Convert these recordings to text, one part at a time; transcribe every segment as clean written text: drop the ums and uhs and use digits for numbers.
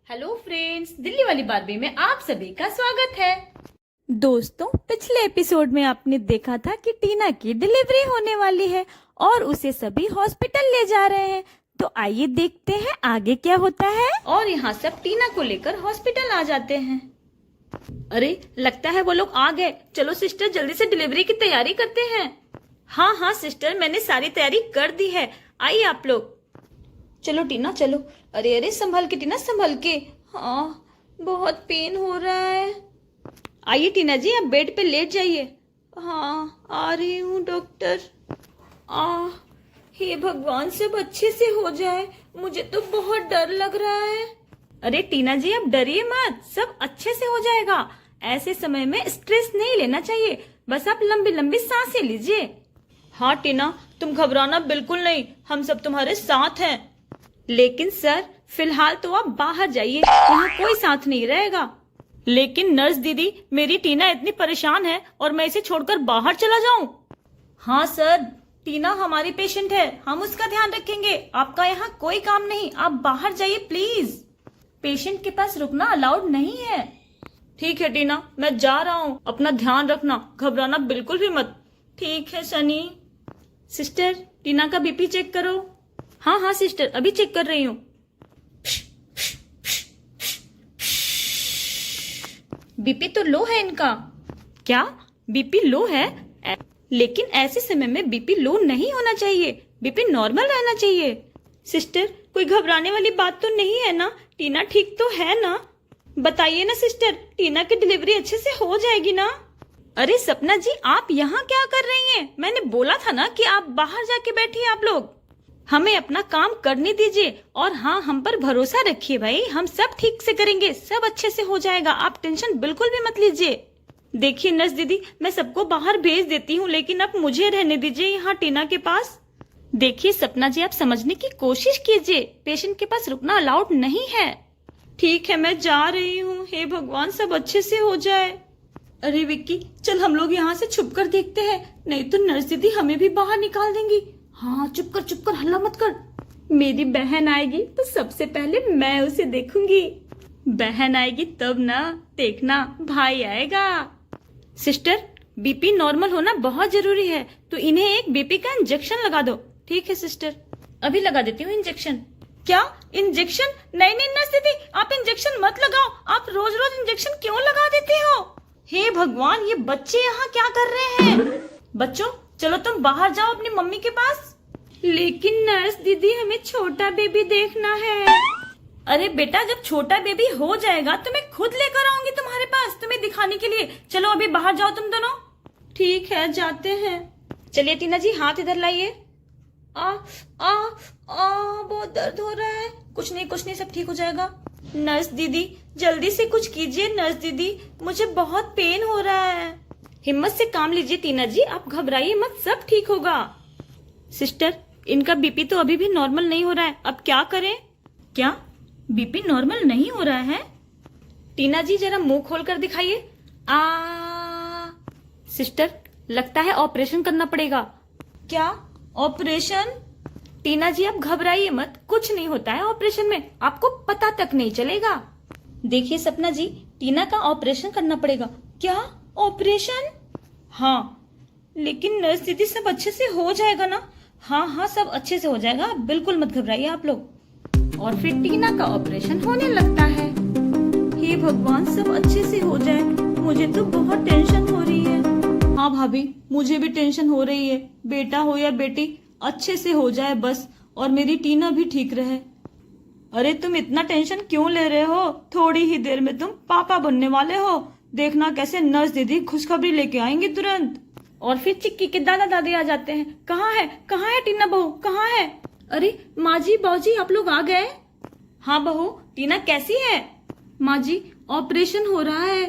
Hello friends, Delhi वाली Barbie में आप सभी का स्वागत है। दोस्तों, पिछले एपिसोड में आपने देखा था कि टीना की डिलीवरी होने वाली है और उसे सभी हॉस्पिटल ले जा रहे हैं। तो आइए देखते हैं आगे क्या होता है। और यहाँ सब टीना को लेकर हॉस्पिटल आ जाते हैं। अरे, लगता है वो लोग आ गए। चलो सिस्टर, जल्दी से डिलीवरी की तैयारी करते हैं। हाँ हाँ सिस्टर, मैंने सारी तैयारी कर दी है। आइए आप लोग। चलो टीना चलो। अरे अरे, संभल के टीना, संभल के। हाँ, बहुत पेन हो रहा है। आइए टीना जी, आप बेड पे लेट जाइए। हाँ, आ रही हूँ डॉक्टर। हे भगवान, सब अच्छे से हो जाए। मुझे तो बहुत डर लग रहा है। अरे टीना जी, आप डरिए मत, सब अच्छे से हो जाएगा। ऐसे समय में स्ट्रेस नहीं लेना चाहिए, बस आप लंबी लंबी सांसें लीजिए। हाँ टीना, तुम घबराना बिल्कुल नहीं, हम सब तुम्हारे साथ हैं। लेकिन सर, फिलहाल तो आप बाहर जाइए, यहाँ कोई साथ नहीं रहेगा। लेकिन नर्स दीदी, मेरी टीना इतनी परेशान है और मैं इसे छोड़कर बाहर चला जाऊं? हाँ सर, टीना हमारी पेशेंट है, हम उसका ध्यान रखेंगे। आपका यहाँ कोई काम नहीं, आप बाहर जाइए प्लीज। पेशेंट के पास रुकना अलाउड नहीं है। ठीक है टीना, मैं जा रहा हूँ, अपना ध्यान रखना, घबराना बिल्कुल भी मत। ठीक है सनी। सिस्टर, टीना का बीपी चेक करो। हाँ हाँ सिस्टर, अभी चेक कर रही हूँ। बीपी तो लो है इनका। क्या बीपी लो है? लेकिन ऐसे समय में बीपी लो नहीं होना चाहिए, बीपी नॉर्मल रहना चाहिए। सिस्टर, कोई घबराने वाली बात तो नहीं है ना? टीना ठीक तो है ना? बताइए ना सिस्टर, टीना की डिलीवरी अच्छे से हो जाएगी ना? अरे सपना जी, आप यहाँ क्या कर रही हैं? मैंने बोला था ना कि आप बाहर जाके बैठिए। आप लोग हमें अपना काम करने दीजिए और हाँ, हम पर भरोसा रखिए भाई, हम सब ठीक से करेंगे, सब अच्छे से हो जाएगा। आप टेंशन बिल्कुल भी मत लीजिए। देखिए नर्स दीदी, मैं सबको बाहर भेज देती हूँ, लेकिन आप मुझे रहने दीजिए यहाँ टीना के पास। देखिए सपना जी, आप समझने की कोशिश कीजिए, पेशेंट के पास रुकना अलाउड नहीं है। ठीक है, मैं जा रही हूँ। हे भगवान, सब अच्छे से हो जाए। अरे विक्की, चल हम लोग यहाँ से छुप कर देखते हैं, नहीं तो नर्स दीदी हमें भी बाहर निकाल देंगी। हाँ, चुप कर, हल्ला मत कर। मेरी बहन आएगी तो सबसे पहले मैं उसे देखूंगी। बहन आएगी तब ना, देखना भाई आएगा। सिस्टर, बीपी नॉर्मल होना बहुत जरूरी है, तो इन्हें एक बीपी का इंजेक्शन लगा दो। ठीक है सिस्टर, अभी लगा देती हूँ इंजेक्शन। क्या इंजेक्शन? नहीं नहीं नर्स दीदी, आप इंजेक्शन मत लगाओ। आप रोज रोज इंजेक्शन क्यों लगा देते हो? हे भगवान, ये बच्चे यहाँ क्या कर रहे हैं? बच्चों, चलो तुम बाहर जाओ अपनी मम्मी के पास। लेकिन नर्स दीदी, हमें छोटा बेबी देखना है। अरे बेटा, जब छोटा बेबी हो जाएगा तो मैं खुद लेकर आऊंगी तुम्हारे पास, तुम्हें दिखाने के लिए। चलो अभी बाहर जाओ तुम दोनों। ठीक है, जाते हैं। चलिए टीना जी, हाथ इधर लाइए। आ आ आ बहुत दर्द हो रहा है। कुछ नहीं, सब ठीक हो जाएगा। नर्स दीदी, जल्दी से कुछ कीजिए। नर्स दीदी, मुझे बहुत पेन हो रहा है। हिम्मत से काम लीजिए टीना जी, आप घबराइए मत, सब ठीक होगा। सिस्टर, इनका बीपी तो अभी भी नॉर्मल नहीं हो रहा है, अब क्या करें? क्या बीपी नॉर्मल नहीं हो रहा है? टीना जी, जरा मुंह खोल कर दिखाइए। सिस्टर, लगता है ऑपरेशन करना पड़ेगा। क्या ऑपरेशन? टीना जी, आप घबराइए मत, कुछ नहीं होता है ऑपरेशन में, आपको पता तक नहीं चलेगा। देखिए सपना जी, टीना का ऑपरेशन करना पड़ेगा। क्या ऑपरेशन? हाँ, लेकिन नर्स दीदी, सब अच्छे से हो जाएगा ना? हाँ हाँ, सब अच्छे से हो जाएगा, बिल्कुल मत घबराइए आप लोग। और फिर टीना का ऑपरेशन होने लगता है। हे भगवान, सब अच्छे से हो जाए, मुझे तो बहुत टेंशन हो रही है। हाँ भाभी, मुझे भी टेंशन हो रही है। बेटा हो या बेटी, अच्छे से हो जाए बस, और मेरी टीना भी ठीक रहे। अरे तुम इतना टेंशन क्यों ले रहे हो? थोड़ी ही देर में तुम पापा बनने वाले हो, देखना कैसे नर्स दीदी खुशखबरी लेके आएंगे तुरंत। और फिर चिक्की के दादा दादी आ जाते हैं। कहाँ है टीना बहू, कहाँ है? अरे माँ जी, बाबूजी, आप लोग आ गए? हाँ बहू, टीना कैसी है? माँ जी, ऑपरेशन हो रहा है।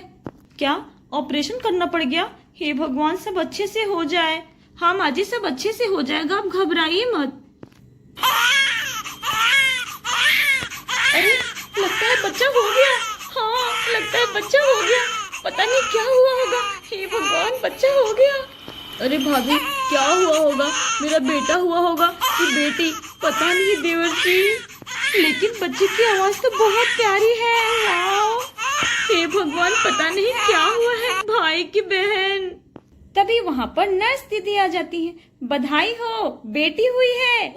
क्या ऑपरेशन करना पड़ गया? हे भगवान, सब अच्छे से हो जाए। हाँ माँ जी, सब अच्छे से हो जाएगा, आप घबराइए मत। अरे, लगता है बच्चा हो गया। हाँ, लगता है बच्चा हो गया, पता नहीं क्या हुआ होगा। हे भगवान, बच्चा हो गया। अरे भाभी, क्या हुआ होगा? मेरा बेटा हुआ होगा कि बेटी, पता नहीं देवर जी। लेकिन बच्चे की आवाज तो बहुत प्यारी है। वाओ, हे भगवान, पता नहीं क्या हुआ है भाई की बहन। तभी वहाँ पर नर्स दीदी आ जाती है। बधाई हो, बेटी हुई है।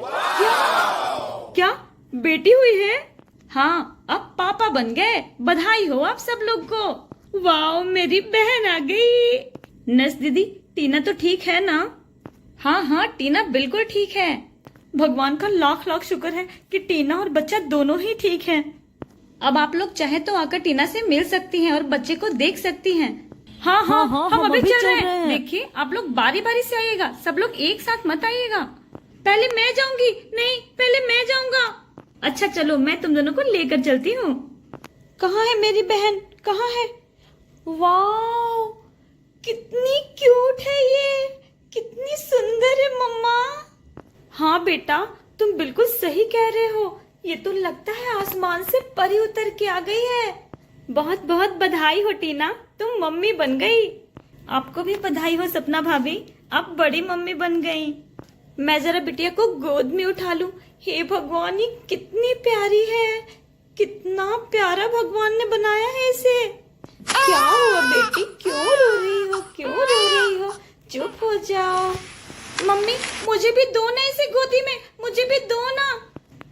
क्या बेटी हुई है? हाँ, अब पापा बन गए। बधाई हो आप सब लोग को। वाओ, मेरी बहन आ गई। नर्स दीदी, टीना तो ठीक है ना? हाँ हाँ, टीना बिल्कुल ठीक है। भगवान का लाख लाख शुक्र है कि टीना और बच्चा दोनों ही ठीक हैं। अब आप लोग चाहे तो आकर टीना से मिल सकती हैं और बच्चे को देख सकती हैं। हाँ हाँ, हम अभी चल रहे हैं। देखिए, आप लोग बारी बारी से आइएगा, सब लोग एक साथ मत आइएगा। पहले मैं जाऊंगी। नहीं, पहले मैं जाऊंगा। अच्छा चलो, मैं तुम दोनों को लेकर चलती हूँ। कहाँ है मेरी बहन, कहाँ है? वाओ, कितनी क्यूट है ये, कितनी सुंदर है मम्मा। हाँ बेटा, तुम बिल्कुल सही कह रहे हो। ये तो लगता है आसमान से परी उतर के आ गई है। बहुत बहुत बधाई हो टीना, तुम मम्मी बन गई। आपको भी बधाई हो सपना भाभी, आप बड़ी मम्मी बन गई। मैं जरा बिटिया को गोद में उठा लूं। हे भगवान, ये कितनी प्यारी है, कितना प्यारा भगवान ने बनाया है इसे। क्या हुआ बेटी, क्यों रो रही हो, क्यों रो रही हो? चुप हो जाओ। मम्मी, मुझे भी दो ना इसे गोदी में, मुझे भी दो ना।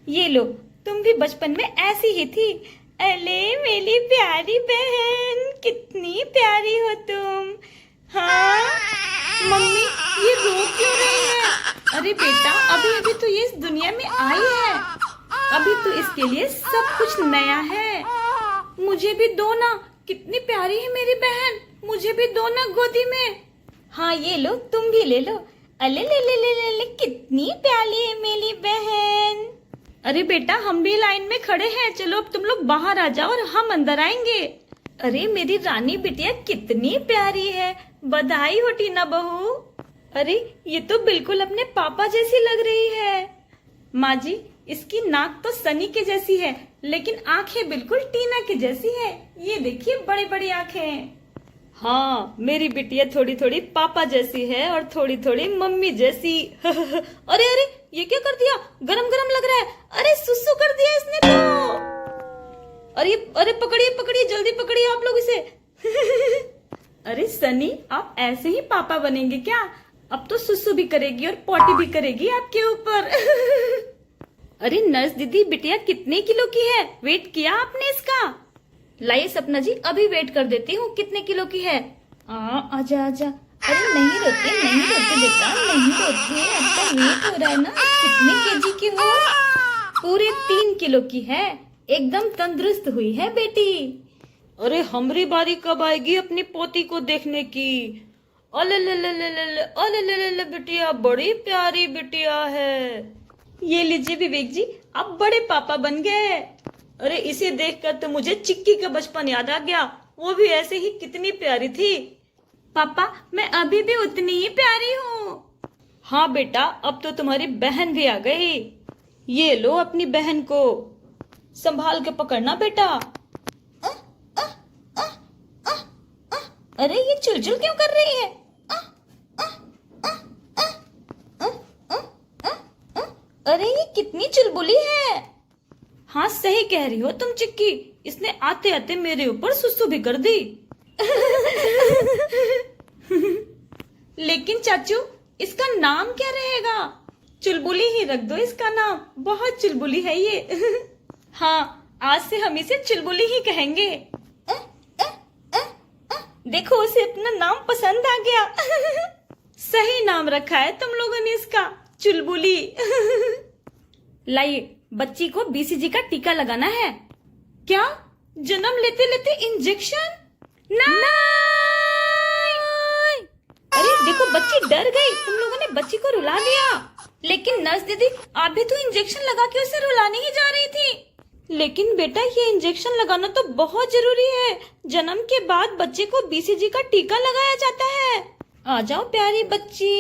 ये लो, तुम भी बचपन में ऐसी ही थी। अले मेरी प्यारी बहन, कितनी प्यारी हो तुम। हाँ मम्मी, ये रो क्यों रही है? अरे बेटा, अभी अभी तो ये इस दुनिया में आई है, अभी तो इसके लिए सब कुछ नया है। मुझे भी दो ना, कितनी प्यारी है मेरी बहन, मुझे भी दो ना गोदी में। हाँ ये लो, तुम भी ले लो। अले ले ले ले ले ले, कितनी प्यारी है मेरी बहन। अरे बेटा, हम भी लाइन में खड़े हैं, चलो अब तुम लोग बाहर आ जाओ और हम अंदर आएंगे। अरे मेरी रानी बिटिया कितनी प्यारी है, बधाई हो टीना बहू। अरे ये तो बिल्कुल अपने पापा जैसी लग रही है। माँ जी, इसकी नाक तो सनी के जैसी है, लेकिन आंखें बिल्कुल टीना के जैसी है। ये देखिए, बड़ी बड़ी आंखें। हाँ, मेरी बिटिया थोड़ी थोड़ी पापा जैसी है और थोड़ी थोड़ी मम्मी जैसी। अरे अरे, ये क्या कर दिया? गरम गरम लग रहा है। अरे सुसु कर दिया इसने तो। अरे पकड़िए पकड़िए, जल्दी पकड़िए आप लोग इसे। अरे सनी, आप ऐसे ही पापा बनेंगे क्या? अब तो सुसु भी करेगी और पॉटी भी करेगी आपके ऊपर। अरे नर्स दीदी, बिटिया कितने किलो की है? वेट किया आपने इसका? लाइए सपना जी, अभी वेट कर देती हूँ कितने किलो की है। आजा आजा। अरे नहीं रोते बेटा, नहीं रोते। अब तो वेट हो रहा है ना। कितने केजी की हो? पूरे 3 किलो की है, एकदम तंदुरुस्त हुई है बेटी। अरे हमारी बारी कब आएगी अपनी पोती को देखने की? अले ले ले ले ले ले, अले ले ले ले, बिटिया बड़ी प्यारी बिटिया है। ये लीजिए विवेक जी, आप बड़े पापा बन गए। अरे इसे देखकर तो मुझे चिक्की का बचपन याद आ गया, वो भी ऐसे ही कितनी प्यारी थी। पापा, मैं अभी भी उतनी ही प्यारी हूँ। हाँ बेटा, अब तो तुम्हारी बहन भी आ गई। ये लो अपनी बहन को, संभाल के पकड़ना बेटा। अरे ये चुलचुल क्यों कर रही है? अरे ये कितनी चुलबुली है। हाँ सही कह रही हो तुम चिक्की, इसने आते आते मेरे ऊपर सुसु भी कर दी। लेकिन चाचू, इसका नाम क्या रहेगा? चुलबुली ही रख दो इसका नाम, बहुत चुलबुली है ये। हाँ, आज से हम इसे चुलबुली ही कहेंगे। देखो, उसे अपना नाम पसंद आ गया। सही नाम रखा है तुम लोगों ने इसका, चुलबुली। लाइए, बच्ची को बीसीजी का टीका लगाना है। क्या? जन्म लेते लेते इंजेक्शन? नहीं! अरे देखो, बच्ची डर गई, तुम लोगों ने बच्ची को रुला दिया। लेकिन नर्स दीदी, आप भी तो इंजेक्शन लगा के उसे रुलाने ही जा रही थी। लेकिन बेटा, ये इंजेक्शन लगाना तो बहुत जरूरी है। जन्म के बाद बच्चे को बीसीजी का टीका लगाया जाता है। आ जाओ प्यारी बच्ची।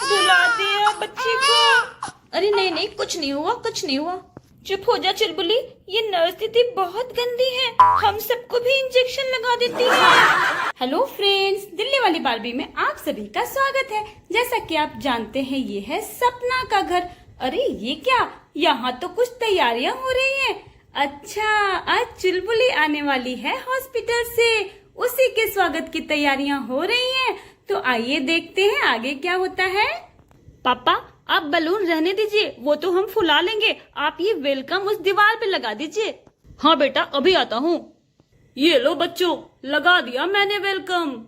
रुला दिया बच्ची को। अरे नहीं नहीं, कुछ नहीं हुआ, कुछ नहीं हुआ। चुप हो जा चुलबुली, ये नर्स दीदी बहुत गंदी है, हम सबको भी इंजेक्शन लगा देती है। हेलो फ्रेंड्स, दिल्ली वाली बार्बी में आप सभी का स्वागत है। जैसा कि आप जानते हैं, ये है सपना का घर। अरे ये क्या, यहाँ तो कुछ तैयारियां हो रही हैं। अच्छा, आज चुलबुली आने वाली है हॉस्पिटल से, उसी के स्वागत की तैयारियां हो रही हैं। तो आइए देखते हैं आगे क्या होता है। पापा आप बलून रहने दीजिए, वो तो हम फुला लेंगे। आप ये वेलकम उस दीवार पे लगा दीजिए। हाँ बेटा अभी आता हूँ। ये लो बच्चों, लगा दिया मैंने वेलकम।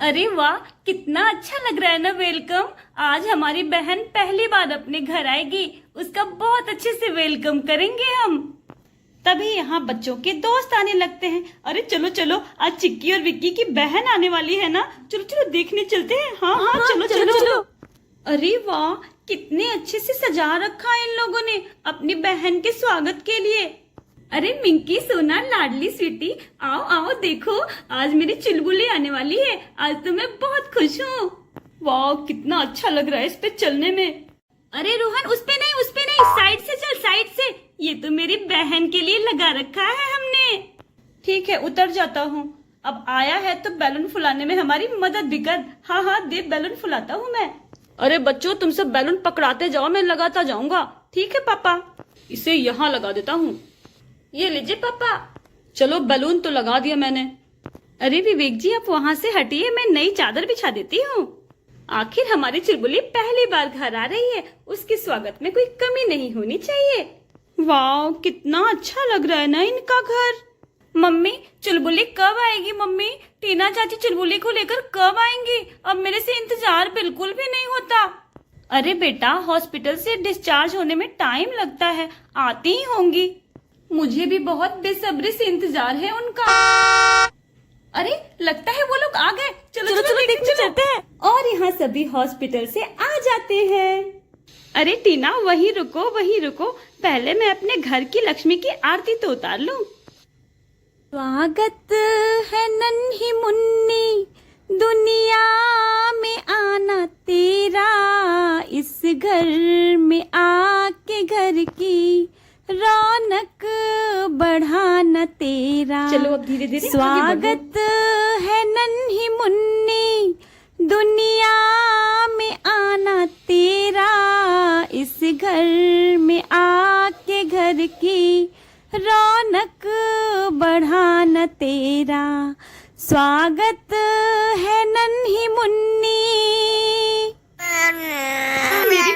अरे वाह, कितना अच्छा लग रहा है ना वेलकम। आज हमारी बहन पहली बार अपने घर आएगी, उसका बहुत अच्छे से वेलकम करेंगे हम। तभी यहाँ बच्चों के दोस्त आने लगते हैं। अरे चलो चलो, आज चिक्की और विक्की की बहन आने वाली है ना, चलो चलो देखने चलते हैं। हाँ हाँ चलो चलो चलो। अरे वाह, कितने अच्छे से सजा रखा है इन लोगों ने अपनी बहन के स्वागत के लिए। अरे मिंकी सोना लाडली स्वीटी, आओ आओ देखो, आज मेरी चुलबुली आने वाली है। आज तो मैं बहुत खुश हूँ। वाह कितना अच्छा लग रहा है इस पे चलने में। अरे रोहन उस पे नहीं, साइड से चल, साइड से। ये तो मेरी बहन के लिए लगा रखा है हमने। ठीक है उतर जाता हूँ। अब आया है तो बैलून फुलाने में हमारी मदद भी कर। हाँ हाँ दे, बैलून फुलाता हूँ मैं। अरे बच्चों तुम सब बैलून पकड़ाते जाओ, मैं लगाता जाऊंगा। ठीक है पापा, इसे यहाँ लगा देता हूँ। ये लीजिए पापा। चलो बैलून तो लगा दिया मैंने। अरे विवेक जी आप वहाँ से हटिए, मैं नई चादर बिछा देती हूँ। आखिर हमारी चुलबुली पहली बार घर आ रही है, उसके स्वागत में कोई कमी नहीं होनी चाहिए। वाह कितना अच्छा लग रहा है ना इनका घर। मम्मी चुलबुली कब आएगी? मम्मी टीना चाची चुलबुली को लेकर कब आएंगी? अब मेरे से इंतजार बिल्कुल भी नहीं होता। अरे बेटा हॉस्पिटल से डिस्चार्ज होने में टाइम लगता है, आती ही होंगी। मुझे भी बहुत बेसब्री से इंतजार है उनका। अरे लगता है वो लोग आ गए। चलो चलो, चलो देखने चलते हैं। और यहाँ सभी हॉस्पिटल से आ जाते हैं। अरे टीना वहीं रुको, पहले मैं अपने घर की लक्ष्मी की आरती तो उतार लूं। स्वागत है नन्ही मुन्नी, दुनिया में आना तेरा, इस घर में आके घर की रौनक बढ़ाना तेरा। चलो अब धीरे धीरे स्वागत है नन्ही मुन्नी, दुनिया में आना तेरा, इस घर में आके घर की रौनक बढ़ाना तेरा। स्वागत है नन्ही मुन्नी। मेरी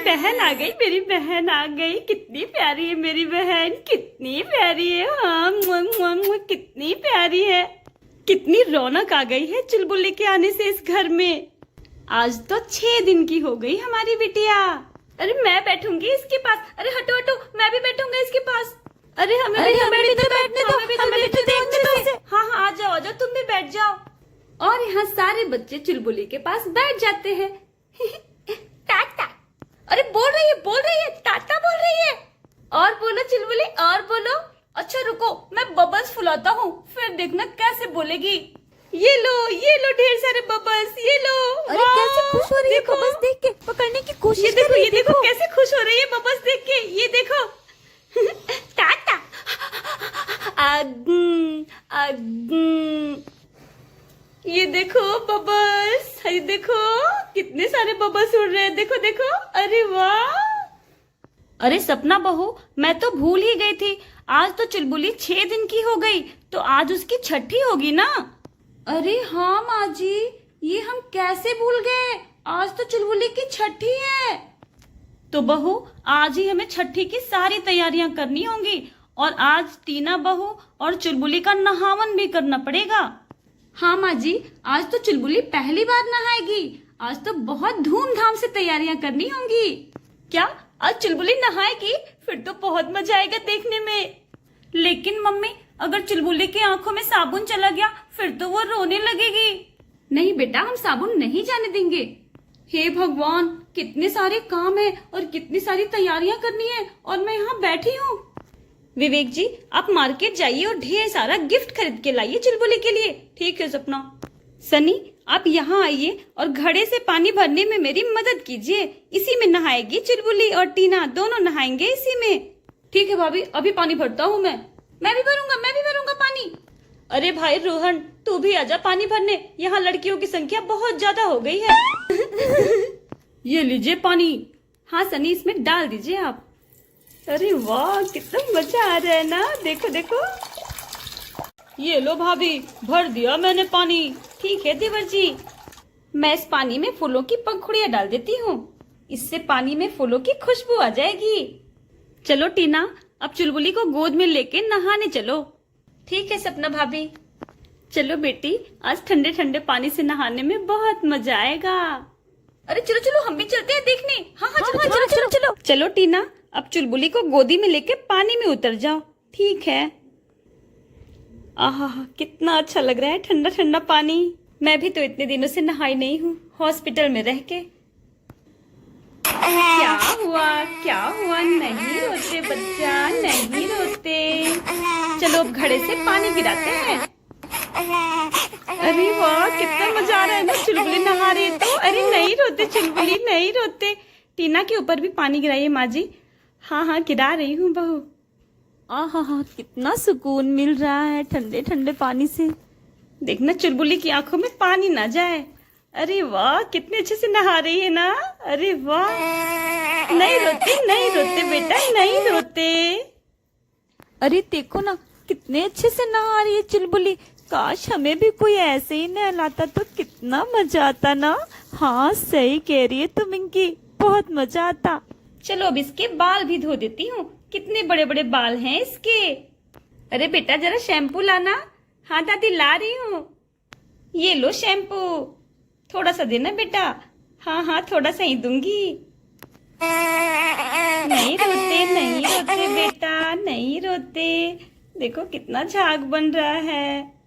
बहन आ गई, कितनी प्यारी है मेरी बहन, कितनी प्यारी है। हाँ कितनी प्यारी है। कितनी रौनक आ गई है चुलबुली के आने से इस घर में। आज तो 6 दिन की हो गई हमारी बिटिया। अरे मैं बैठूंगी इसके पास। अरे हटो हटो, मैं भी बैठूंगा इसके पास। अरे हमें भी तो बैठने दो। हाँ हाँ आ जाओ तुम भी बैठ जाओ। और यहाँ सारे बच्चे चुलबुली के पास बैठ जाते हैं। टाटा। अरे बोल रही है, टाटा बोल रही है। और बोलो चुलबुली, और बोलो। अच्छा रुको, मैं बबल्स फुलाता हूँ, फिर देखना कैसे बोलेगी। ये लो ढेर सारे बबल्स, ये लो। अरे कैसे खुश हो रही है बबल्स देख के, पकड़ने की कोशिश कर रही है। ये देखो कैसे खुश हो रही है बबल्स देख के, ये देखो। टाटा। ये देखो बबल्स, ये देखो कितने सारे बबल्स उड़ रहे हैं, देखो देखो। अरे वाह। अरे सपना बहू, मैं तो भूल ही गई थी, आज तो चुलबुली 6 दिन की हो गई, तो आज उसकी छठी होगी ना। अरे हाँ माँ जी, ये हम कैसे भूल गए, आज तो चुलबुली की छठी है। तो बहू आज ही हमें छठी की सारी तैयारियां करनी होंगी, और आज टीना बहू और चुलबुली का नहावन भी करना पड़ेगा। हाँ माँ जी, आज तो चुलबुली पहली बार नहाएगी, आज तो बहुत धूमधाम से तैयारियां करनी होंगी। क्या आज चुलबुली नहाएगी? फिर तो बहुत मजा आएगा देखने में। लेकिन मम्मी अगर चुलबुली की आंखों में साबुन चला गया फिर तो वो रोने लगेगी। नहीं बेटा, हम साबुन नहीं जाने देंगे। हे भगवान, कितने सारे काम है और कितनी सारी तैयारियां करनी है, और मैं यहाँ बैठी हूँ। विवेक जी आप मार्केट जाइए और ढेर सारा गिफ्ट खरीद के लाइए चुलबुली के लिए। ठीक है सपना। सनी आप यहाँ आइए और घड़े से पानी भरने में मेरी मदद कीजिए, इसी में नहाएगी चुलबुली और टीना, दोनों नहाएंगे इसी में। ठीक है भाभी, अभी पानी भरता हूँ मैं भी भरूंगा पानी। अरे भाई रोहन, तू भी आजा पानी भरने, यहाँ लड़कियों की संख्या बहुत ज्यादा हो गई है। ये लीजिए पानी। हाँ सनी, इसमें डाल दीजिए आप। अरे वाह, कितना मजा आ रहा है ना। देखो देखो, ये लो भाभी, भर दिया मैंने पानी। ठीक है देवर जी, मैं इस पानी में फूलों की पंखुड़ियां डाल देती हूँ, इससे पानी में फूलों की खुशबू आ जाएगी। चलो टीना, अब चुलबुली को गोद में लेके नहाने चलो। ठीक है सपना भाभी। चलो बेटी, आज ठंडे ठंडे पानी से नहाने में बहुत मजा आएगा। अरे चलो चलो, हम भी चलते हैं देखने। हाँ हाँ, चलो चलो चलो चलो। चलो टीना, अब चुलबुली को गोदी में लेके पानी में उतर जाओ। ठीक है। आहा, कितना अच्छा लग रहा है ठंडा ठंडा पानी। मैं भी तो इतने दिनों से नहाई नहीं हूँ हॉस्पिटल में रह के। क्या हुआ क्या हुआ? नहीं रोते बच्चा, नहीं रोते। चलो अब घड़े से पानी गिराते हैं। अरे वाह, कितना मजा आ रहा है ना, चुलबुली नहा रही है तो। अरे नहीं रोते चुलबुली, नहीं रोते। टीना के ऊपर भी पानी गिराइए माँ जी। हाँ हाँ, गिरा रही हूँ बहू। आहा, कितना सुकून मिल रहा है ठंडे ठंडे पानी से। देखना चुलबुली की आंखों में पानी ना जाए। अरे वाह, कितने अच्छे से नहा रही है ना। अरे वाह, नहीं रोते नहीं रोते बेटा, नहीं रोते। अरे देखो ना, कितने अच्छे से नहा रही है चुलबुली। काश हमें भी कोई ऐसे ही नहलाता तो कितना मजा आता ना। हाँ, सही कह रही है तुम इनकी, बहुत मजा आता। चलो अब इसके बाल भी धो देती हूँ, कितने बड़े बड़े बाल हैं इसके। अरे बेटा, जरा शैम्पू लाना। हाँ दादी, ला रही हूँ। ये लो शैम्पू, थोड़ा सा देना बेटा। हाँ हाँ, थोड़ा सा ही दूंगी। नहीं रोते बेटा, नहीं रोते। देखो कितना झाग बन रहा है।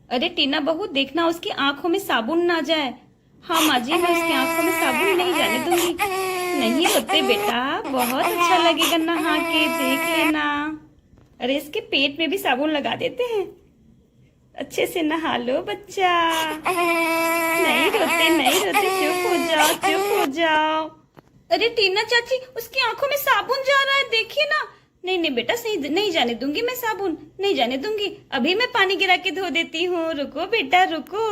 अरे टीना बहू, देखना उसकी आंखों में साबुन ना जाए। हाँ माँ जी, मैं उसकी आंखों में साबुन नहीं जाने दूंगी। नहीं रोते बेटा, बहुत अच्छा लगेगा नहा के, देख लेना। अरे इसके पेट में भी साबुन लगा देते हैं। अच्छे से नहा लो बच्चा। नहीं रोते, चुप हो जाओ, चुप हो जाओ। अरे टीना चाची, उसकी आंखों में साबुन जा रहा है, देखिए ना। नहीं नहीं बेटा, सही नहीं जाने दूंगी मैं, साबुन नहीं जाने दूंगी। अभी मैं पानी गिरा के धो देती हूँ। रुको बेटा रुको।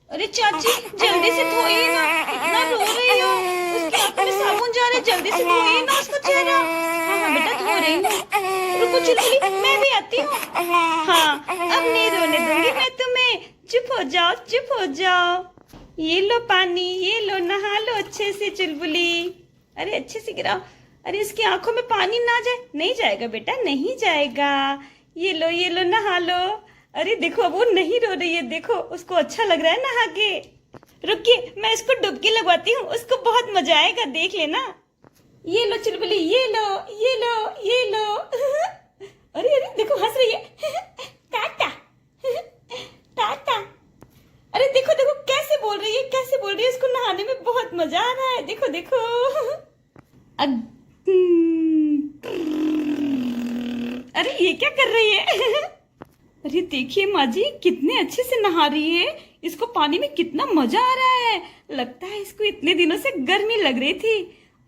अरे चाची, जल्दी से धोइए ना, इतना रो रही हो। उसकी आंखों में साबुन जा रहा है, जल्दी से धोइए ना उसका चेहरा। हाँ हाँ बेटा, धो रही हूँ। रुको चुलबुली, मैं भी आती हूँ। हाँ, अब नहीं रोने दूंगी मैं तुम्हें। चुप हो जाओ, चुप हो जाओ। ये लो पानी, ये लो, नहा लो अच्छे से चुलबुली। अरे अच्छे से गिराओ। अरे इसकी आंखों में पानी ना जाए। नहीं जाएगा बेटा, नहीं जाएगा। ये लो, नहा लो। अरे देखो, अब वो नहीं रो रही है, देखो उसको अच्छा लग रहा है नहा के। रुकिए, मैं इसको डुबकी लगवाती हूँ, उसको बहुत मजा आएगा, देख लेना। ये लो चुलबुली, ये लो, ये लो, ये लो। अरे अरे देखो, हंस रही है। टाटा टाटा। अरे देखो देखो, कैसे बोल रही है, कैसे बोल रही है। इसको नहाने में बहुत मजा आ रहा है, देखो देखो। अरे ये क्या कर रही है। अरे देखिए माँ जी, कितने अच्छे से नहा रही है। इसको पानी में कितना मजा आ रहा है। लगता है इसको इतने दिनों से गर्मी लग रही थी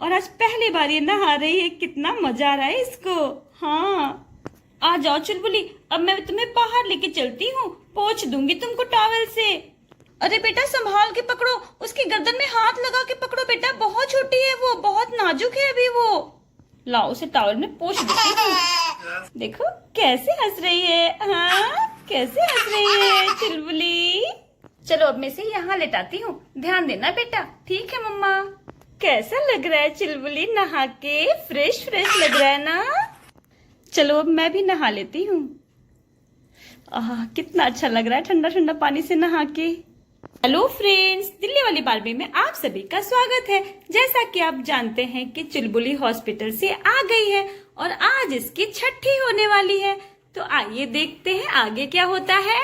और आज पहली बार ये नहा रही है। कितना मजा आ रहा है इसको। हाँ, आ जाओ चुलबुली, अब मैं तुम्हें बाहर लेके चलती हूँ, पोंछ दूंगी तुमको टॉवल से। अरे बेटा, संभाल के पकड़ो, उसकी गर्दन में हाथ लगा के पकड़ो बेटा, बहुत छोटी है वो, बहुत नाजुक है अभी वो। लाओ, उसे टॉवल में पोंछ देती हूँ। देखो कैसे हंस रही है। हाँ, कैसे हंस रही है चुलबुली। चलो अब मैं इसे यहाँ लेटाती हूँ, ध्यान देना बेटा। ठीक है मम्मा। कैसा लग रहा है चुलबुली नहा के? फ्रेश फ्रेश लग रहा है ना। चलो अब मैं भी नहा लेती हूँ। कितना अच्छा लग रहा है ठंडा ठंडा पानी से नहा के। हेलो फ्रेंड्स, दिल्ली वाली बारबी में आप सभी का स्वागत है। जैसा कि आप जानते हैं कि चुलबुली हॉस्पिटल से आ गई है और आज इसकी छठी होने वाली है। तो आइए देखते हैं आगे क्या होता है।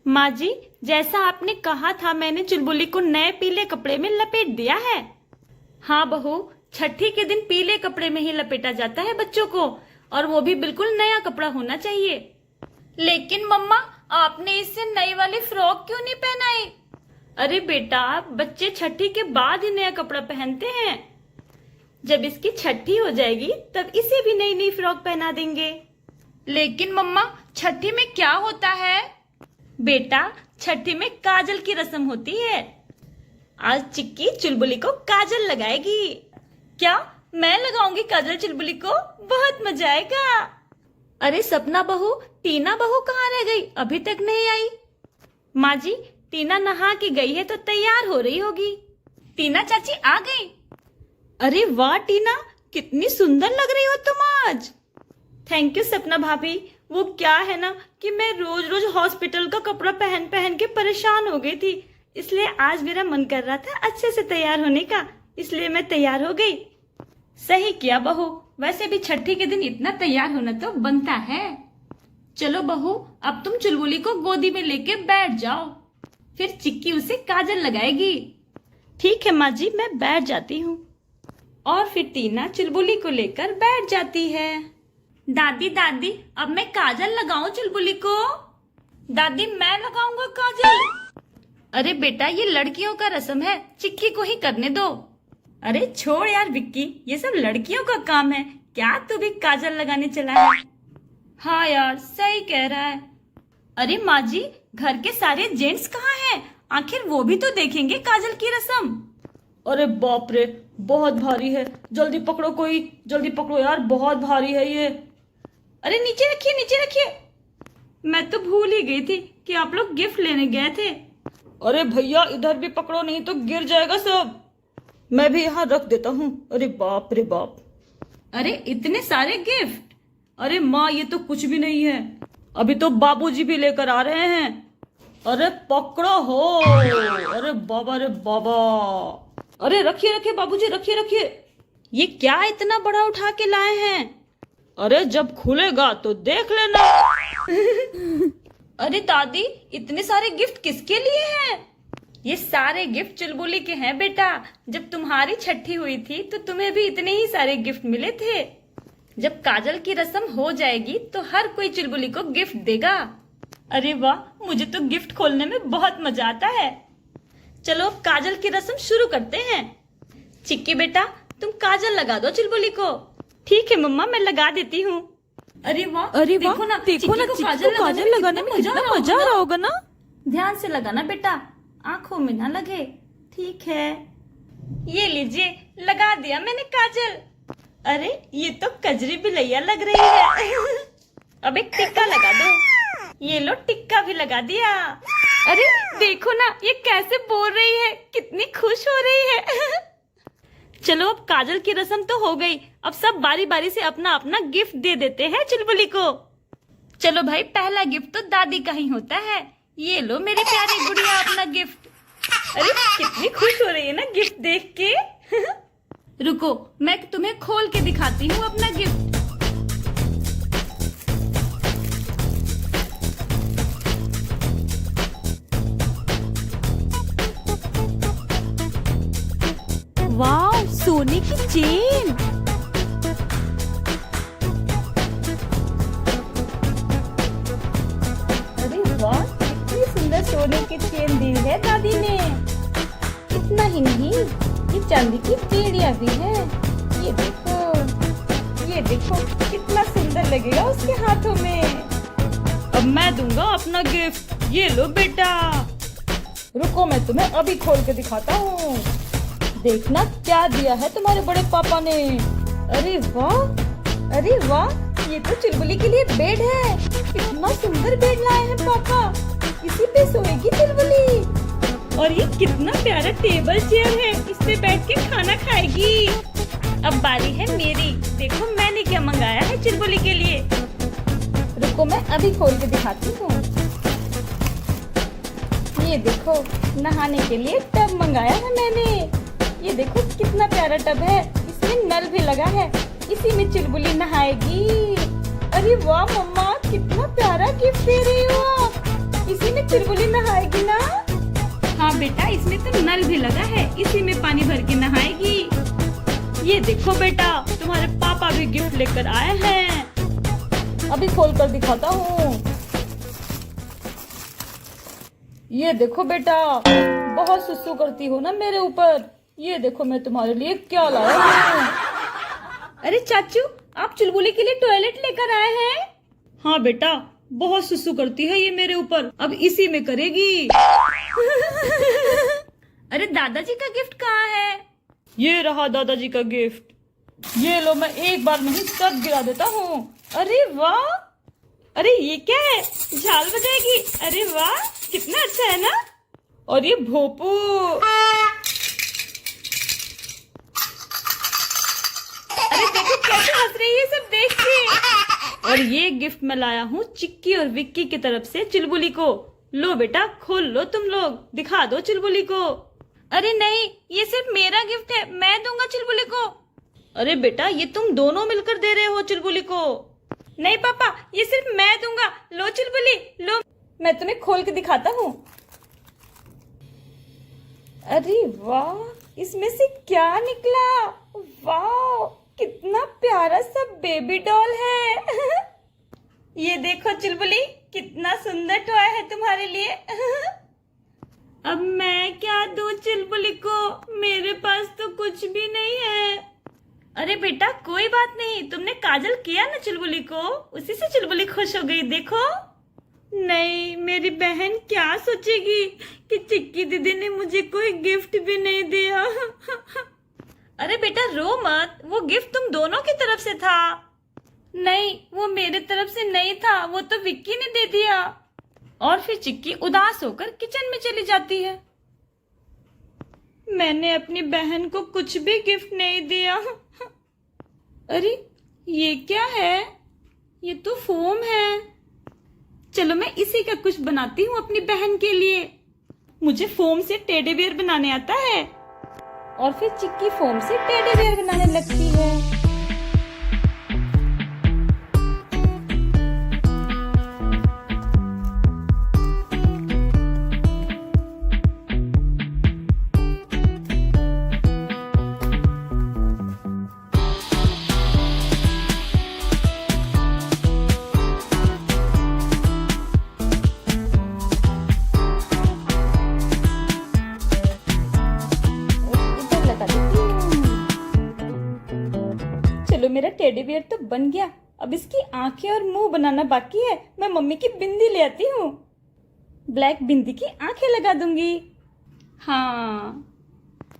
माँ जी, जैसा आपने कहा था, मैंने चुलबुली को नए पीले कपड़े में लपेट दिया है। हाँ बहू, छठी के दिन पीले कपड़े में ही लपेटा जाता है बच्चों को, और वो भी बिल्कुल नया कपड़ा होना चाहिए। लेकिन मम्मा, आपने इससे नई वाली फ्रॉक क्यों नहीं पहनाई? अरे बेटा, बच्चे छठी के बाद ही नया कपड़ा पहनते हैं। जब इसकी छठी हो जाएगी तब इसे भी नई नई फ्रॉक पहना देंगे। लेकिन मम्मा, छठी में क्या होता है? बेटा, छठी में काजल की रस्म होती है। आज चिक्की चुलबुली को काजल लगाएगी। क्या मैं लगाऊंगी काजल चुलबुली को? बहुत मजा आएगा। अरे सपना बहू, टीना बहू कहाँ रह गई? अभी तक नहीं आई। माँ जी, टीना नहा के गई है तो तैयार हो रही होगी। टीना चाची आ गई। अरे वाह टीना, कितनी सुंदर लग रही हो तुम आज। थैंक यू सपना भाभी। वो क्या है ना कि मैं रोज रोज हॉस्पिटल का कपड़ा पहन पहन के परेशान हो गई थी, इसलिए आज मेरा मन कर रहा था अच्छे से तैयार होने का, इसलिए मैं तैयार हो गई। सही किया बहू, वैसे भी छठी के दिन इतना तैयार होना तो बनता है। चलो बहू, अब तुम चुलबुली को गोदी में लेके बैठ जाओ, फिर चिक्की उसे काजल लगाएगी। ठीक है माँ जी, मैं बैठ जाती हूँ। और फिर टीना चुलबुली को लेकर बैठ जाती है। दादी दादी, अब मैं काजल लगाऊं चुलबुली को? दादी मैं लगाऊंगा काजल। अरे बेटा, ये लड़कियों का रस्म है, चिक्की को ही करने दो। अरे छोड़ यार विक्की, ये सब लड़कियों का काम है, क्या तू भी काजल लगाने चला है? हाँ यार, सही कह रहा है। अरे माँ जी, घर के सारे जेंट्स कहाँ हैं? आखिर वो भी तो देखेंगे काजल की रस्म। अरे बाप रे, बहुत भारी है, जल्दी पकड़ो कोई, जल्दी पकड़ो यार, बहुत भारी है ये। अरे नीचे रखिए, नीचे रखिए। मैं तो भूल ही गई थी कि आप लोग गिफ्ट लेने गए थे। अरे भैया, इधर भी पकड़ो, नहीं तो गिर जाएगा सब। मैं भी यहाँ रख देता हूँ। अरे बाप रे बाप, अरे इतने सारे गिफ्ट। अरे माँ, ये तो कुछ भी नहीं है, अभी तो बाबूजी भी लेकर आ रहे हैं। अरे पकड़ो हो। अरे बाबा रे बाबा। अरे रखिए रखिए बाबूजी, रखिए रखिए। ये क्या इतना बड़ा उठा के लाए हैं? अरे जब खुलेगा तो देख लेना। अरे दादी, इतने सारे गिफ्ट किसके लिए हैं? ये सारे गिफ्ट चुलबुली के हैं बेटा। जब तुम्हारी छठी हुई थी तो तुम्हें भी इतने ही सारे गिफ्ट मिले थे। जब काजल की रस्म हो जाएगी तो हर कोई चुलबुली को गिफ्ट देगा। अरे वाह, मुझे तो गिफ्ट खोलने में बहुत मजा आता है। चलो अब काजल की रस्म शुरू करते हैं। चिक्की बेटा, तुम काजल लगा दो चुलबुली को। ठीक है मम्मा, मैं लगा देती हूँ। अरे वाह, अरे वाह, देखो ना देखो ना, चिक्की को काजल लगाने में कितना मजा आ रहा होगा ना। ध्यान से लगाना बेटा, आंखों में ना लगे। ठीक है, ये लीजिए, लगा दिया मैंने काजल। अरे ये तो कजरी बिलैया लग रही है। अब एक टिक्का लगा दो। ये लो, टिक्का भी लगा दिया। अरे देखो ना, ये कैसे बोल रही है, कितनी खुश हो रही है। चलो अब काजल की रस्म तो हो गई, अब सब बारी बारी से अपना अपना गिफ्ट दे देते हैं चुलबुली को। चलो भाई, पहला गिफ्ट तो दादी का ही होता है। ये लो मेरी प्यारी गुड़िया, अपना गिफ्ट। अरे कितनी खुश हो रही है ना गिफ्ट देख के। रुको, मैं तुम्हें खोल के दिखाती हूँ अपना गिफ्ट। वाह, सोने की चेन। अरे वाह, कितनी सुंदर सोने की चेन दी है दादी ने। इतना ही नहीं, ये चांदी की बेड़िया भी है। ये देखो, ये देखो, कितना सुंदर लगेगा उसके हाथों में। अब मैं दूंगा अपना गिफ्ट। ये लो बेटा। रुको, मैं तुम्हें अभी खोल के दिखाता हूँ। देखना क्या दिया है तुम्हारे बड़े पापा ने। अरे वाह, अरे वाह, ये तो चुलबुली के लिए बेड है। कितना सुंदर बेड लाए हैं पापा, इसी पे सोएगी चुलबुली। और ये कितना प्यारा टेबल चेयर है, इस पे बैठ के खाना खाएगी। अब बारी है मेरी। देखो मैंने क्या मंगाया है चुलबुली के लिए। रुको, मैं अभी खोल के दिखाती हूँ। ये देखो, नहाने के लिए टब मंगाया है मैंने। ये देखो कितना प्यारा टब है, इसमें नल भी लगा है, इसी में चुलबुली नहाएगी। अरे वाह मम्मा, कितना प्यारा गिफ्ट दे रही हो आप। इसी में चुलबुली नहाएगी ना? हाँ बेटा, इसमें तो नल भी लगा है, इसी में पानी भर के नहाएगी। ये देखो बेटा, तुम्हारे पापा भी गिफ्ट लेकर आए हैं। अभी खोल कर दिखाता हूँ। ये देखो बेटा, बहुत सुसु करती हो ना मेरे ऊपर। ये देखो मैं तुम्हारे लिए क्या लाया हूँ। अरे चाचू, आप चुलबुली के लिए टॉयलेट लेकर आए हैं? हाँ बेटा, बहुत सुसु करती है ये मेरे ऊपर, अब इसी में करेगी। अरे दादाजी का गिफ्ट कहाँ है? ये रहा दादाजी का गिफ्ट। ये लो, मैं एक बार में ही सब गिरा देता हूँ। अरे वाह, अरे ये क्या है, झाल बजाएगी। अरे वाह, कितना अच्छा है ना। और ये भोपू, अरे देखो कैसे हंस रही है सब देख के। और ये गिफ्ट मैं लाया हूँ चिक्की और विक्की की तरफ से चुलबुली को। लो बेटा, खोल लो, तुम लोग दिखा दो चुलबुली को। अरे नहीं, ये सिर्फ मेरा गिफ्ट है, मैं दूंगा चुलबुली को। अरे बेटा, ये तुम दोनों मिलकर दे रहे हो चुलबुली को। नहीं पापा, ये सिर्फ मैं दूंगा। लो चुलबुली लो, मैं तुम्हें खोल के दिखाता हूँ। अरे वाह, इसमें से क्या निकला। वाह, कितना प्यारा सा बेबी डॉल है। ये देखो चुलबुली, कितना सुंदर टॉय है तुम्हारे लिए। अब मैं क्या दूं चुलबुली को, मेरे पास तो कुछ भी नहीं है। अरे बेटा कोई बात नहीं, तुमने काजल किया ना चुलबुली को, उसी से चुलबुली खुश हो गई। देखो। नहीं, मेरी बहन क्या सोचेगी कि चिक्की दीदी ने मुझे कोई गिफ्ट भी नहीं दिया। अरे बेटा रो मत, वो गिफ्ट तुम दोनों की तरफ से था। नहीं, वो मेरे तरफ से नहीं था, वो तो विक्की ने दे दिया। और फिर चिक्की उदास होकर किचन में चली जाती है। मैंने अपनी बहन को कुछ भी गिफ्ट नहीं दिया। अरे ये क्या है, ये तो फोम है। चलो मैं इसी का कुछ बनाती हूँ अपनी बहन के लिए। मुझे फोम से टेडी बियर बनाने आता है। और फिर चिक्की फोम से टेडी बियर बनाने लगती है। चलो मेरा टेडी बियर तो बन गया। अब इसकी आंखें और मुंह बनाना बाकी है। मैं मम्मी की बिंदी ले आती हूँ। ब्लैक बिंदी की आंखें लगा दूंगी। हाँ,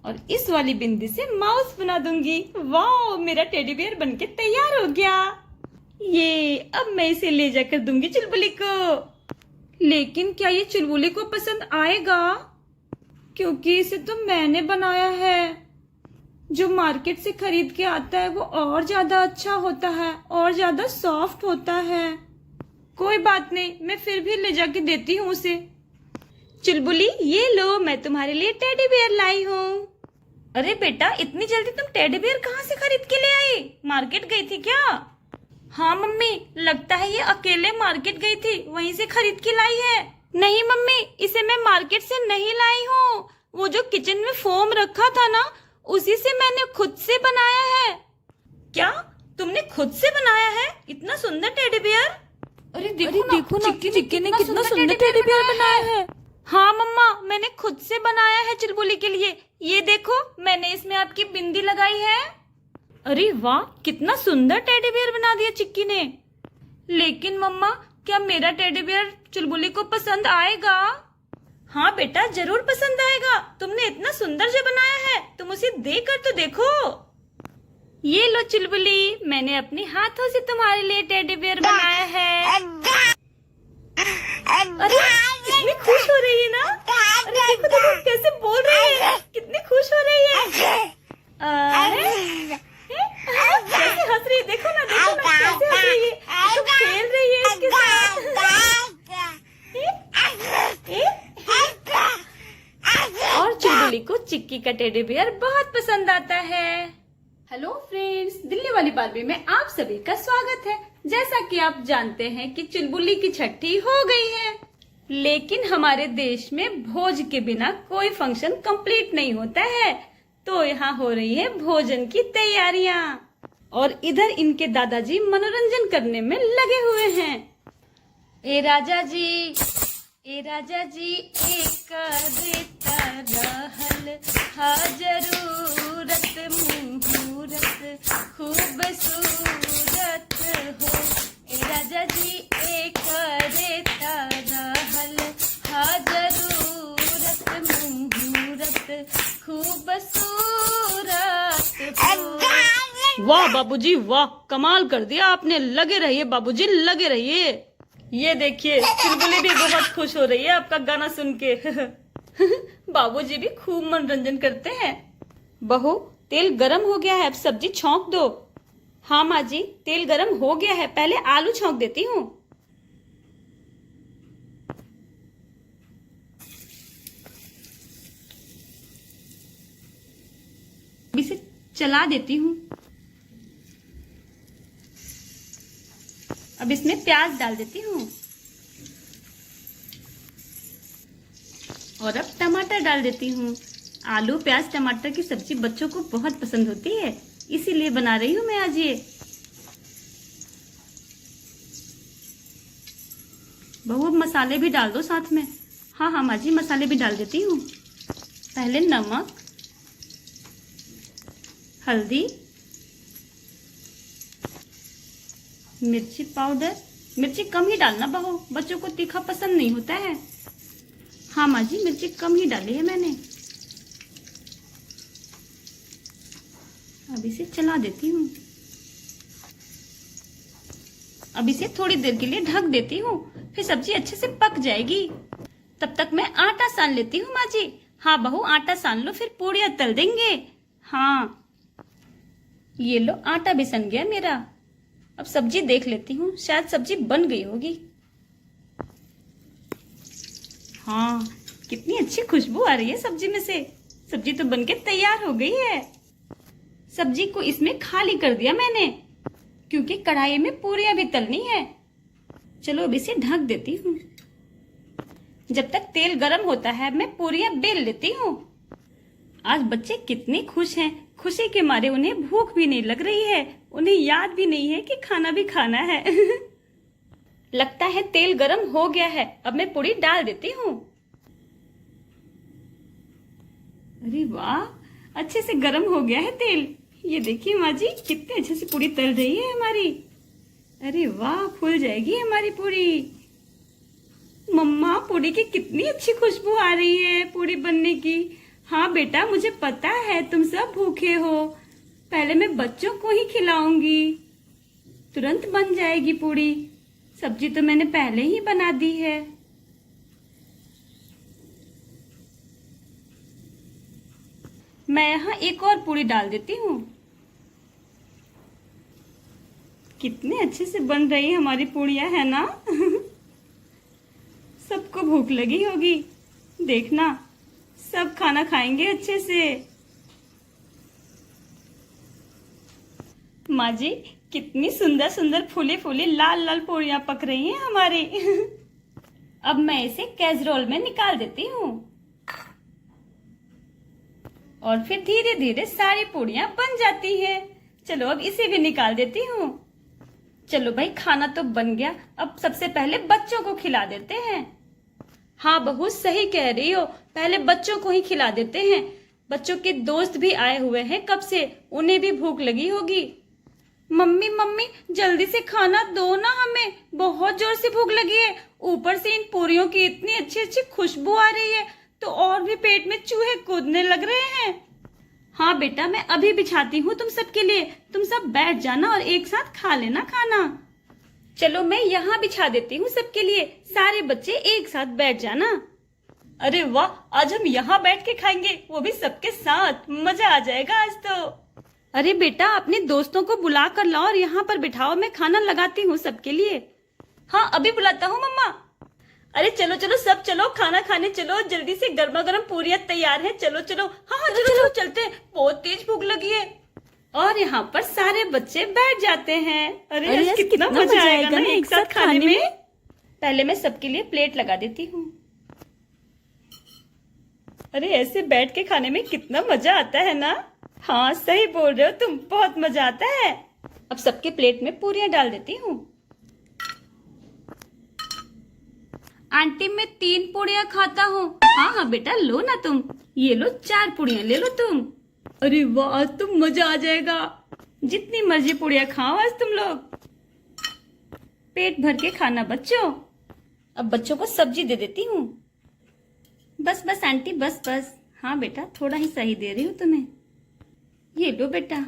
और इस वाली बिंदी से माउस बना दूंगी। वाह, मेरा टेडी बियर बनके तैयार हो गया। ये अब मैं इसे ले जाकर दूंगी चुलबुली को। लेकिन क्या ये चुलबुली को पसंद आएगा? क्योंकि इसे तो मैंने बनाया है। जो मार्केट से खरीद के आता है वो और ज्यादा अच्छा होता है और ज्यादा सॉफ्ट होता है। कोई बात नहीं, मैं फिर भी ले जाके देती हूँ उसे। चुलबुली ये लो, मैं तुम्हारे लिए टेडी बियर लाई हूँ। अरे बेटा, इतनी जल्दी तुम टेडी बियर कहाँ से खरीद के ले आई? मार्केट गई थी क्या? हाँ मम्मी, लगता है ये अकेले मार्केट गई थी, वहीं से खरीद के लाई है। नहीं मम्मी, इसे मैं मार्केट से नहीं लाई हूँ। वो जो किचन में फोम रखा था ना, उसी से मैंने खुद से बनाया है। क्या तुमने खुद से बनाया है इतना सुंदर टेडी बियर? अरे देखो ना, चिक्की ने कितना सुंदर टेडी बियर बनाया है। हाँ मम्मा, मैंने खुद से बनाया है चुलबुली के लिए। ये देखो, मैंने इसमें आपकी बिंदी लगाई है। अरे वाह, कितना सुंदर टेडी बियर बना दिया चिक्की ने। लेकिन मम्मा, क्या मेरा टेडी बियर चुलबुली को पसंद आएगा? हाँ बेटा, जरूर पसंद आएगा। तुमने इतना सुंदर जो बनाया है, तुम उसे देकर तो देखो। ये लो चुलबुली, मैंने अपने हाथों से तुम्हारे लिए टेडी बियर बनाया है। अरे कितनी खुश हो रही है ना। अरे देखो देखो कैसे बोल रही है, कितनी खुश हो रही है। अरे कैसे हंस रही है, देखो ना कैसे हंस रही है। तो खेल रही है इसके साथ। और चुलबुली को चिक्की का टेडी बियर बहुत पसंद आता है। हेलो फ्रेंड्स, दिल्ली वाली बार्बी में आप सभी का स्वागत है। जैसा कि आप जानते हैं कि चुलबुली की छठी हो गई है, लेकिन हमारे देश में भोज के बिना कोई फंक्शन कंप्लीट नहीं होता है। तो यहाँ हो रही है भोजन की तैयारियां और इधर इनके दादाजी मनोरंजन करने में लगे हुए हैं। ए राजा जी, ए राजा जी, एक देता रहल हा जरूरत मुहूर्त खूबसूरत हो। ए राजा जी, एक देता रहल हा जरूरत मुहूर्त खूबसूरत वाह बाबूजी वाह, कमाल कर दिया आपने। लगे रहिए बाबूजी, लगे रहिए। ये देखिए चुलबुली भी बहुत खुश हो रही है आपका गाना सुन के। बाबूजी भी खूब मनोरंजन करते हैं। बहू, तेल गरम हो गया है, अब सब्जी छौंक दो। हाँ माँ जी, तेल गरम हो गया है, पहले आलू छौंक देती हूँ। इसे चला देती हूँ। अब इसमें प्याज डाल देती हूँ और अब टमाटर डाल देती हूँ। आलू प्याज टमाटर की सब्जी बच्चों को बहुत पसंद होती है, इसीलिए बना रही हूँ मैं आज ये। बहू, अब मसाले भी डाल दो साथ में। हाँ हाँ माँ जी, मसाले भी डाल देती हूँ। पहले नमक, हल्दी, मिर्ची पाउडर। मिर्ची कम ही डालना बहू, बच्चों को तीखा पसंद नहीं होता है। हाँ माँ जी, मिर्ची कम ही डाली है मैंने। अब इसे चला देती हूँ। अब इसे थोड़ी देर के लिए ढक देती हूँ, फिर सब्जी अच्छे से पक जाएगी। तब तक मैं आटा सान लेती हूँ माँ जी। हाँ बहू, आटा सान लो, फिर पूड़ियाँ तल देंगे। हाँ, ये लो आटा भी सन गया मेरा। अब सब्जी देख लेती हूँ, शायद सब्जी बन गई होगी। हाँ, कितनी अच्छी खुशबू आ रही है सब्जी में से। सब्जी तो बनके तैयार हो गई है। सब्जी को इसमें खाली कर दिया मैंने, क्योंकि कढ़ाई में पूरियां भी तलनी है। चलो अब इसे ढक देती हूँ। जब तक तेल गरम होता है मैं पूरियां बेल लेती हूँ। आज बच्चे कितने खुश हैं, खुशी के मारे उन्हें भूख भी नहीं लग रही है, उन्हें याद भी नहीं है कि खाना भी खाना है। लगता है तेल गरम हो गया है, अब मैं पूरी डाल देती हूँ। अरे वाह, अच्छे से गरम हो गया है तेल। ये देखिए माँ जी, कितने अच्छे से पूरी तल रही है हमारी। अरे वाह, फूल जाएगी हमारी पूरी। मम्मा, पूरी की कितनी अच्छी खुशबू आ रही है पूरी बनने की। हाँ बेटा, मुझे पता है तुम सब भूखे हो। पहले मैं बच्चों को ही खिलाऊंगी, तुरंत बन जाएगी पूरी। सब्जी तो मैंने पहले ही बना दी है। मैं यहाँ एक और पूरी डाल देती हूँ। कितने अच्छे से बन रही है हमारी पूड़ियाँ, है ना? सबको भूख लगी होगी, देखना सब खाना खाएंगे अच्छे से। माँ जी, कितनी सुंदर सुंदर फूली फूली लाल लाल पूड़ियाँ पक रही हैं हमारी। अब मैं इसे कैसरोल में निकाल देती हूँ और फिर धीरे धीरे सारी पूड़ियाँ बन जाती हैं। चलो अब इसे भी निकाल देती हूँ। चलो भाई, खाना तो बन गया, अब सबसे पहले बच्चों को खिला देते हैं। हाँ बहू, सही कह रही हो, पहले बच्चों को ही खिला देते हैं। बच्चों के दोस्त भी आए हुए हैं कब से, उन्हें भी भूख लगी होगी। मम्मी मम्मी, जल्दी से खाना दो ना, हमें बहुत जोर से भूख लगी है। ऊपर से इन पूरियों की इतनी अच्छी अच्छी खुशबू आ रही है, तो और भी पेट में चूहे कूदने लग रहे हैं। हाँ बेटा, मैं अभी बिछाती हूँ तुम सबके लिए, तुम सब बैठ जाना और एक साथ खा लेना खाना। चलो मैं यहाँ बिछा देती हूँ सबके लिए, सारे बच्चे एक साथ बैठ जाना। अरे वाह, आज हम यहाँ बैठ के खाएंगे, वो भी सबके साथ, मजा आ जाएगा आज तो। अरे बेटा, अपने दोस्तों को बुला कर लाओ और यहाँ पर बिठाओ, मैं खाना लगाती हूँ सबके लिए। हाँ अभी बुलाता हूँ मम्मा। अरे चलो चलो सब चलो, खाना खाने चलो, जल्दी से गर्मा गर्म पूरियां तैयार हैं। चलो चलो, हाँ हाँ चलो चलो चलते हैं, बहुत तेज भूख लगी है। और यहाँ पर सारे बच्चे बैठ जाते हैं। अरे कितना मजा आएगा ना एक साथ खाने में। पहले मैं सबके लिए प्लेट लगा देती हूँ। अरे ऐसे बैठ के खाने में कितना मजा आता है ना। हाँ सही बोल रहे हो तुम, बहुत मजा आता है। अब सबके प्लेट में पूरियां डाल देती हूँ। आंटी मैं 3 पूड़ियाँ खाता हूँ। हाँ हाँ बेटा, लो ना तुम, ये लो 4 पूड़ियाँ ले लो तुम। अरे वाह, आज तो मजा आ जाएगा, जितनी मर्जी पूड़ियाँ खाओ आज तुम लोग। पेट भर के खाना बच्चों। अब बच्चों को सब्जी दे देती हूँ। बस बस आंटी, बस बस। हाँ बेटा, थोड़ा ही सही दे रही हूँ तुम्हें, ये लो बेटा।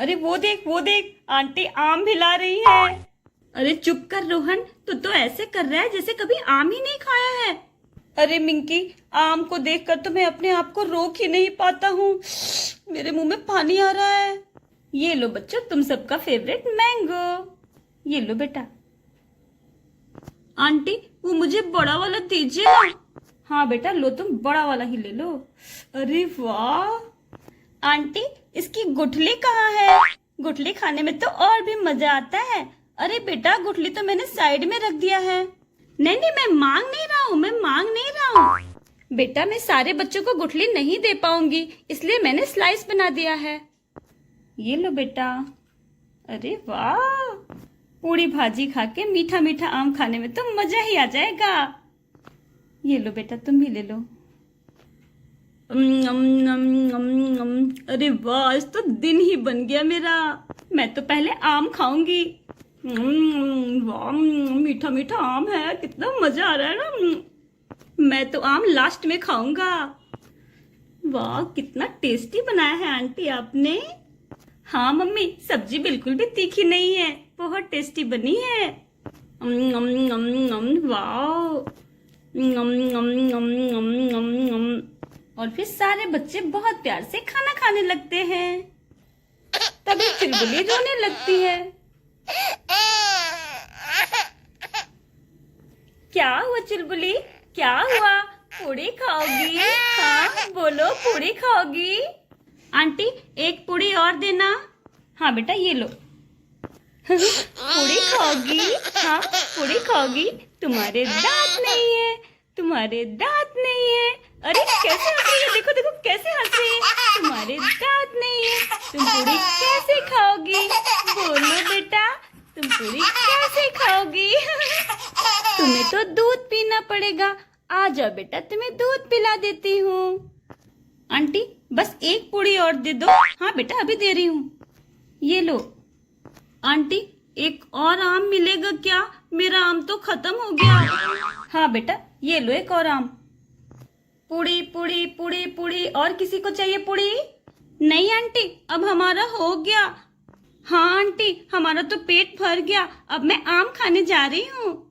अरे वो देख आंटी आम खिला रही है। अरे चुप कर रोहन, तू तो ऐसे कर रहा है जैसे कभी आम ही नहीं खाया है। अरे मिंकी, आम को देखकर तो मैं अपने आप को रोक ही नहीं पाता हूँ, मेरे मुंह में पानी आ रहा है। ये लो बच्चों, तुम सबका फेवरेट मैंगो, ये लो बेटा। आंटी वो मुझे बड़ा वाला दीजिए ना। हाँ बेटा लो, तुम बड़ा वाला ही ले लो। अरे वाह आंटी, इसकी गुठली कहाँ है? गुठली खाने में तो और भी मजा आता है। अरे बेटा गुठली तो मैंने साइड में रख दिया है। नहीं नहीं, मैं मांग नहीं रहा हूँ। बेटा मैं सारे बच्चों को गुठली नहीं दे पाऊंगी, इसलिए मैंने स्लाइस बना दिया है। ये लो बेटा। अरे वाह, पूरी भाजी खा के मीठा मीठा आम खाने में तो मजा ही आ जाएगा। ये लो बेटा, तुम भी ले लो। अरे वाह, आज तो दिन ही बन गया मेरा। मैं तो पहले आम खाऊंगी। वाह, मीठा मीठा आम है, कितना मजा आ रहा है ना। मैं तो आम लास्ट में खाऊंगा। वाह, कितना टेस्टी बनाया है आंटी आपने। हाँ मम्मी, सब्जी बिल्कुल भी तीखी नहीं है, बहुत टेस्टी बनी है। वाह। और फिर सारे बच्चे बहुत प्यार से खाना खाने लगते हैं। तभी चुलबुली रोने लगती है। क्या हुआ चुलबुली, क्या हुआ? पूरी खाओगी? हाँ बोलो, पूरी खाओगी? आंटी एक पूरी और देना। हाँ बेटा ये लो। पूरी खाओगी? हाँ पूरी खाओगी। तुम्हारे दांत नहीं है, तुम्हारे दांत नहीं है। अरे कैसे हंस रही है, देखो देखो कैसे हंस रही है। तुम्हारे दांत नहीं है, तुम पूरी कैसे खाओगी? बोलो बेटा, तुम पूरी कैसे खाओगी? तुम्हें तो दूध पीना पड़ेगा। आ जाओ बेटा, तुम्हें दूध पिला देती हूँ। आंटी बस एक पूरी और दे दो। हाँ बेटा अभी दे रही हूँ, ये लो। आंटी एक और आम मिलेगा क्या? मेरा आम तो खत्म हो गया। हाँ बेटा ये लो एक और आम। पूरी पूरी पूरी पूरी, और किसी को चाहिए पूरी? नहीं आंटी, अब हमारा हो गया। हाँ आंटी, हमारा तो पेट भर गया, अब मैं आम खाने जा रही हूँ।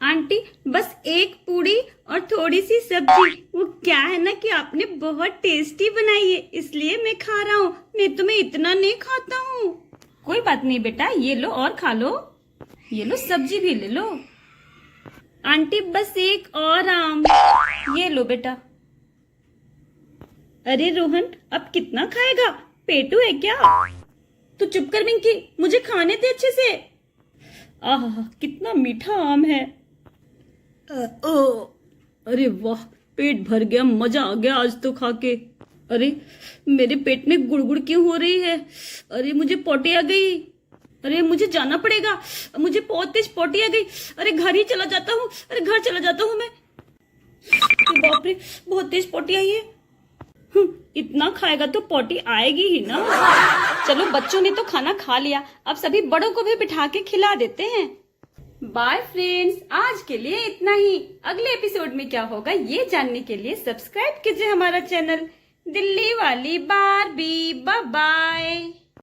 आंटी बस एक पूरी और थोड़ी सी सब्जी। वो क्या है ना कि आपने बहुत टेस्टी बनाई है, इसलिए मैं खा रहा हूँ, नहीं तो मैं इतना नहीं खाता हूँ। कोई बात नहीं बेटा, ये लो और खा लो। ये लो सब्जी भी ले लो। आंटी बस एक और आम। ये लो बेटा। अरे रोहन, अब कितना खाएगा? पेटू है क्या? तू चुप कर मिंकी, मुझे खाने दे अच्छे से। आह कितना मीठा आम है। अरे वाह, पेट भर गया, मजा आ गया आज तो खा के। अरे मेरे पेट में गुड़गुड़ क्यों हो रही है? अरे मुझे पोटी आ गई। अरे मुझे जाना पड़ेगा, मुझे बहुत तेज पोटी आ गई। अरे घर ही चला जाता हूँ, अरे घर चला जाता हूँ मैं। बाप रे, बहुत तेज पोटी आई है। इतना खाएगा तो पोटी आएगी ही ना। चलो बच्चों ने तो खाना खा लिया, अब सभी बड़ों को भी बिठा के खिला देते हैं। बाय फ्रेंड्स, आज के लिए इतना ही। अगले एपिसोड में क्या होगा ये जानने के लिए सब्सक्राइब कीजिए हमारा चैनल दिल्ली वाली बारबी। Bye bye.